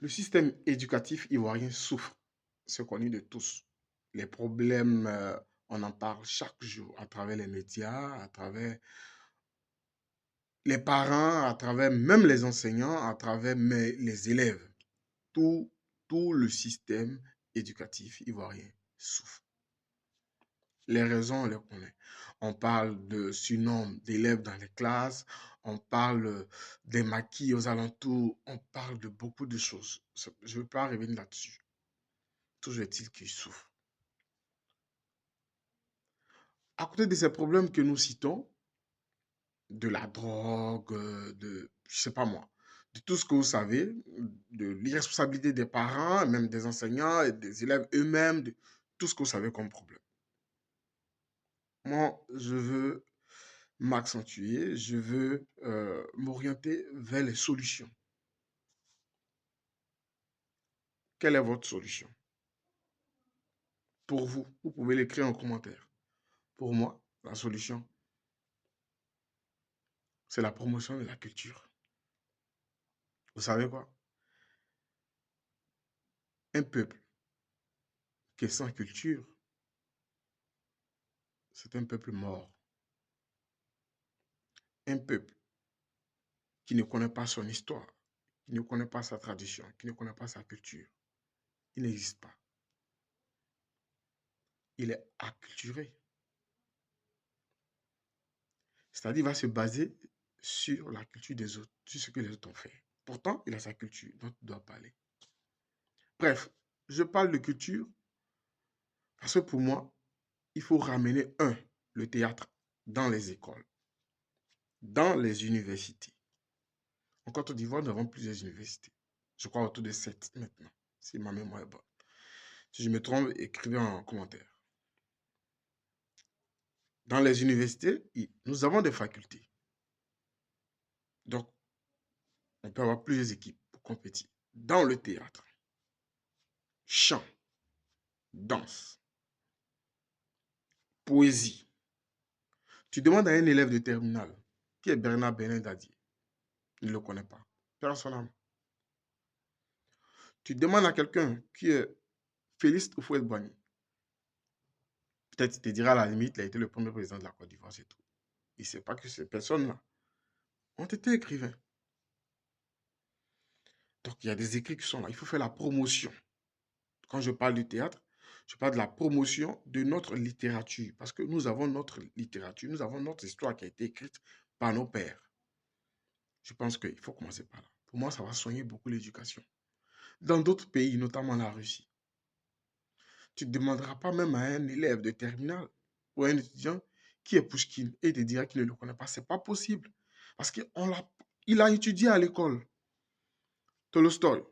Le système éducatif ivoirien souffre, c'est connu de tous. Les problèmes, on en parle chaque jour à travers les médias, à travers les parents, à travers même les enseignants, à travers les élèves. Tout, tout le système éducatif ivoirien souffre. Les raisons, on les connaît. On parle de surnombre d'élèves dans les classes, on parle des maquis aux alentours, on parle de beaucoup de choses. Je ne veux pas revenir là-dessus. Toujours est-il qu'ils souffrent. À côté de ces problèmes que nous citons, de la drogue, de, je sais pas moi, de tout ce que vous savez, de l'irresponsabilité des parents, même des enseignants et des élèves eux-mêmes, de tout ce que vous savez comme problème. Moi, je veux m'accentuer, je veux m'orienter vers les solutions. Quelle est votre solution? Pour vous, vous pouvez l'écrire en commentaire. Pour moi, la solution, c'est la promotion de la culture. Vous savez quoi? Un peuple qui est sans culture, c'est un peuple mort. Un peuple qui ne connaît pas son histoire, qui ne connaît pas sa tradition, qui ne connaît pas sa culture, il n'existe pas. Il est acculturé. C'est-à-dire, il va se baser sur la culture des autres, sur ce que les autres ont fait. Pourtant, il a sa culture dont il doit parler. Bref, je parle de culture parce que pour moi, il faut ramener, le théâtre dans les écoles, dans les universités. En Côte d'Ivoire, nous avons plusieurs universités. Je crois autour de 7 maintenant, si ma mémoire est bonne. Si je me trompe, écrivez en commentaire. Dans les universités, nous avons des facultés. Donc, on peut avoir plusieurs équipes pour compétir. Dans le théâtre, chant, danse, poésie. Tu demandes à un élève de terminale qui est Bernard Benin Dadier. Il ne le connaît pas. Personnellement. Tu demandes à quelqu'un qui est Félix Houphouët-Boigny. Peut-être qu'il te dira à la limite, il a été le premier président de la Côte d'Ivoire, c'est tout. Il ne sait pas que ces personnes-là ont été écrivains. Donc, il y a des écrits qui sont là. Il faut faire la promotion. Quand je parle du théâtre, je parle de la promotion de notre littérature. Parce que nous avons notre littérature, nous avons notre histoire qui a été écrite par nos pères. Je pense qu'il faut commencer par là. Pour moi, ça va soigner beaucoup l'éducation. Dans d'autres pays, notamment la Russie, tu ne demanderas pas même à un élève de terminale ou à un étudiant qui est Pushkin et il te dira qu'il ne le connaît pas. Ce n'est pas possible. Parce qu'il a étudié à l'école. Tolstoï.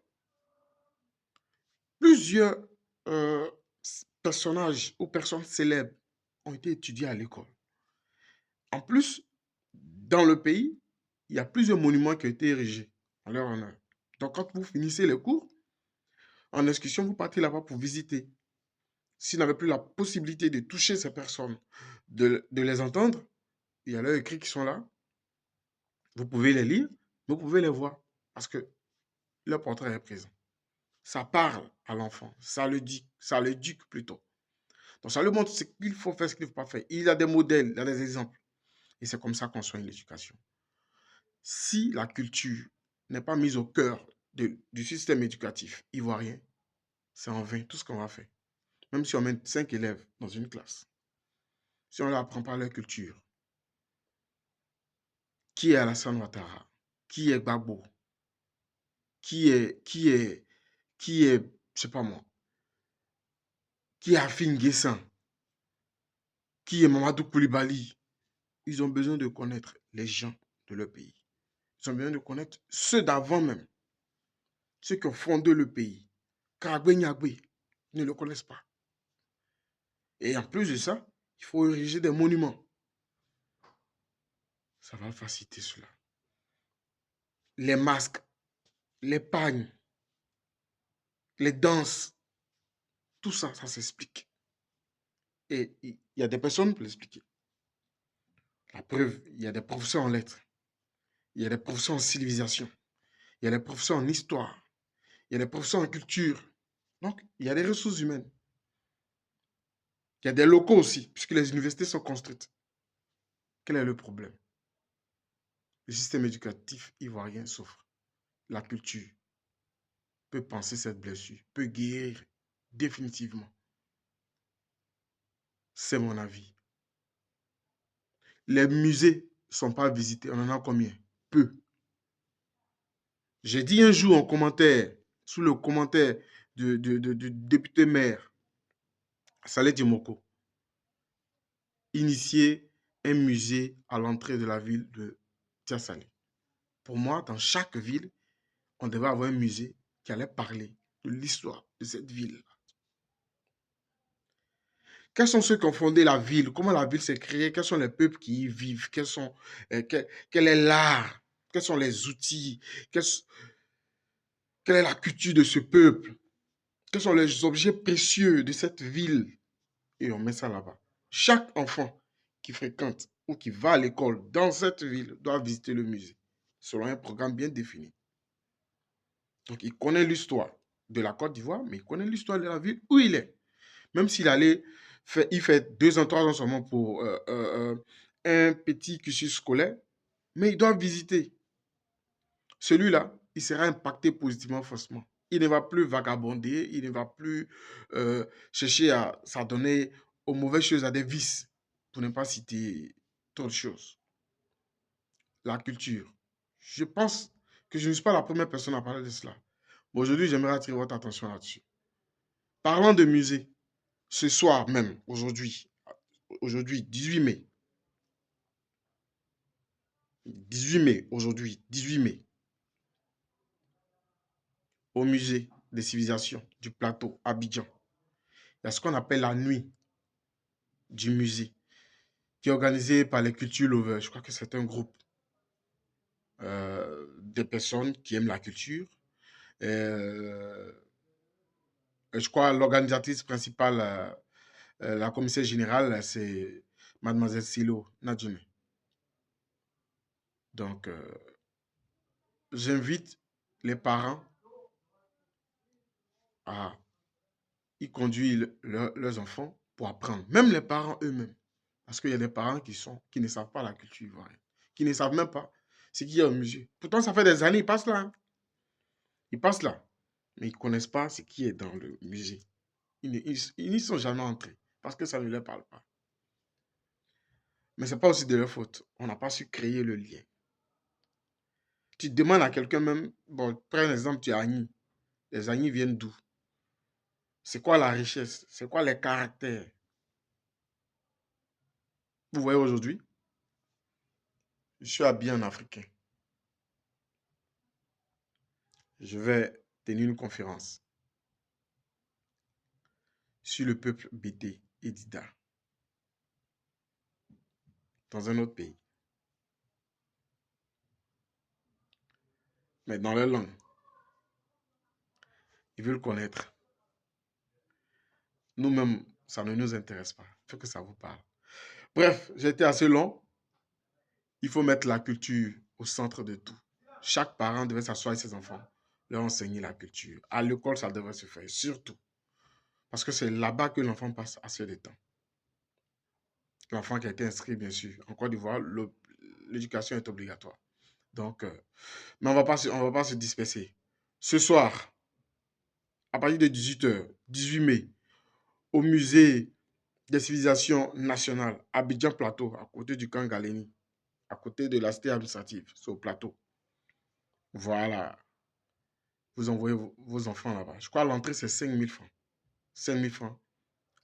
Plusieurs euh, personnages ou personnes célèbres ont été étudiés à l'école. En plus, dans le pays, il y a plusieurs monuments qui ont été érigés en leur honneur. Donc, quand vous finissez les cours, en excursion, vous partez là-bas pour visiter. Si vous n'avez plus la possibilité de toucher ces personnes, de les entendre, il y a leurs écrits qui sont là. Vous pouvez les lire, vous pouvez les voir. Parce que leur portrait est présent. Ça parle à l'enfant, ça le dit, ça l'éduque plutôt. Donc, ça lui montre ce qu'il faut faire, ce qu'il ne faut pas faire. Il y a des modèles, il y a des exemples. Et c'est comme ça qu'on soigne l'éducation. Si la culture n'est pas mise au cœur du système éducatif ivoirien, c'est en vain tout ce qu'on va faire. Même si on met 5 élèves dans une classe, si on ne leur apprend pas leur culture, qui est Alassane Ouattara, qui est Gbagbo, qui est, je sais pas moi, qui est Afin Guessan, qui est Mamadou Koulibaly, ils ont besoin de connaître les gens de leur pays. Ils ont besoin de connaître ceux d'avant même, ceux qui ont fondé le pays. Karagbe Nyagbe, ils ne le connaissent pas. Et en plus de ça, il faut ériger des monuments. Ça va faciliter cela. Les masques, les pagnes, les danses, tout ça, ça s'explique. Et il y a des personnes pour l'expliquer. La preuve, il y a des professeurs en lettres, il y a des professeurs en civilisation, il y a des professeurs en histoire, il y a des professeurs en culture. Donc, il y a des ressources humaines. Il y a des locaux aussi, puisque les universités sont construites. Quel est le problème? Le système éducatif ivoirien souffre. La culture peut penser cette blessure, peut guérir définitivement. C'est mon avis. Les musées ne sont pas visités. On en a combien? Peu. J'ai dit un jour en commentaire, sous le commentaire du député maire, Saleh Dimoko, initier un musée à l'entrée de la ville de Tiasalé. Pour moi, dans chaque ville, on devait avoir un musée qui allait parler de l'histoire de cette ville. Quels sont ceux qui ont fondé la ville? Comment la ville s'est créée? Quels sont les peuples qui y vivent? Quel est l'art? Quels sont les outils? Quelle est la culture de ce peuple? Quels sont les objets précieux de cette ville? Et on met ça là-bas. Chaque enfant qui fréquente ou qui va à l'école dans cette ville doit visiter le musée, selon un programme bien défini. Donc, il connaît l'histoire de la Côte d'Ivoire, mais il connaît l'histoire de la ville où il est. Même s'il allait il fait 2 ans, 3 ans seulement pour un petit cursus scolaire, mais il doit visiter. Celui-là, il sera impacté positivement forcément. Il ne va plus vagabonder, il ne va plus chercher à s'adonner aux mauvaises choses, à des vices, pour ne pas citer d'autres choses. La culture. Je pense que je ne suis pas la première personne à parler de cela. Bon, aujourd'hui, j'aimerais attirer votre attention là-dessus. Parlant de musée, ce soir même, aujourd'hui, 18 mai, 18 mai, aujourd'hui, 18 mai, au musée des civilisations du plateau Abidjan, il y a ce qu'on appelle la nuit du musée, qui est organisée par les Culture Lovers. Je crois que c'est un groupe de personnes qui aiment la culture. Euh, je crois l'organisatrice principale, la commissaire générale, c'est Mademoiselle Silo Nadjine. Donc, j'invite les parents à y conduire leurs enfants pour apprendre. Même les parents eux-mêmes. Parce qu'il y a des parents qui ne savent pas la culture ivoirienne, qui ne savent même pas ce qu'il y a au musée. Pourtant, ça fait des années, ils passent là. Hein. Ils passent là. Mais ils ne connaissent pas ce qui est dans le musée. Ils n'y sont jamais entrés parce que ça ne leur parle pas. Mais ce n'est pas aussi de leur faute. On n'a pas su créer le lien. Tu demandes à quelqu'un même, bon, prends un exemple, tu es Agni. Les Agni viennent d'où? C'est quoi la richesse? C'est quoi les caractères? Vous voyez aujourd'hui, je suis habillé en africain. Je vais tenir une conférence sur le peuple Bété et Dida dans un autre pays. Mais dans leur langue, ils veulent connaître. Nous-mêmes, ça ne nous intéresse pas. Il faut que ça vous parle. Bref, j'ai été assez long. Il faut mettre la culture au centre de tout. Chaque parent devait s'asseoir avec ses enfants, leur enseigner la culture. À l'école, ça devrait se faire, surtout. Parce que c'est là-bas que l'enfant passe assez de temps. L'enfant qui a été inscrit, bien sûr. En Côte d'Ivoire, l'éducation est obligatoire. Donc, mais on va pas se disperser. Ce soir, à partir de 18 h, 18 mai, au musée des civilisations nationales, Abidjan Plateau, à côté du camp Galéni, à côté de la cité administrative, c'est au plateau. Voilà, vous envoyez vos enfants là-bas. Je crois que l'entrée, c'est 5 000 francs. 5 000 francs,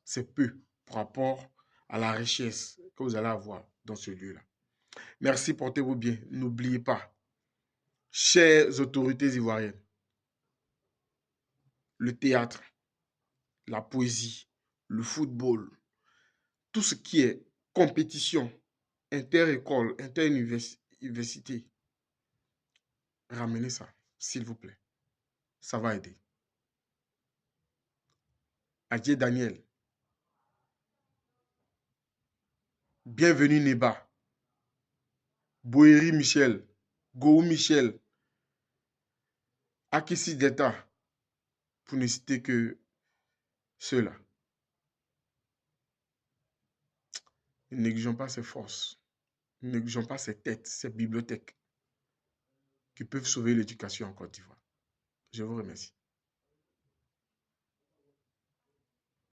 c'est peu par rapport à la richesse que vous allez avoir dans ce lieu-là. Merci, portez-vous bien. N'oubliez pas, chères autorités ivoiriennes, le théâtre, la poésie, le football, tout ce qui est compétition, inter-école, inter-université, ramenez ça, s'il vous plaît. Ça va aider. Adieu Daniel. Bienvenue Neba. Boéry Michel. Gou Michel. Akissi Deta. pour ne citer que ceux-là. Ne négligeons pas ces forces, ne négligeons pas ces têtes, ces bibliothèques qui peuvent sauver l'éducation en Côte d'Ivoire. Je vous remercie.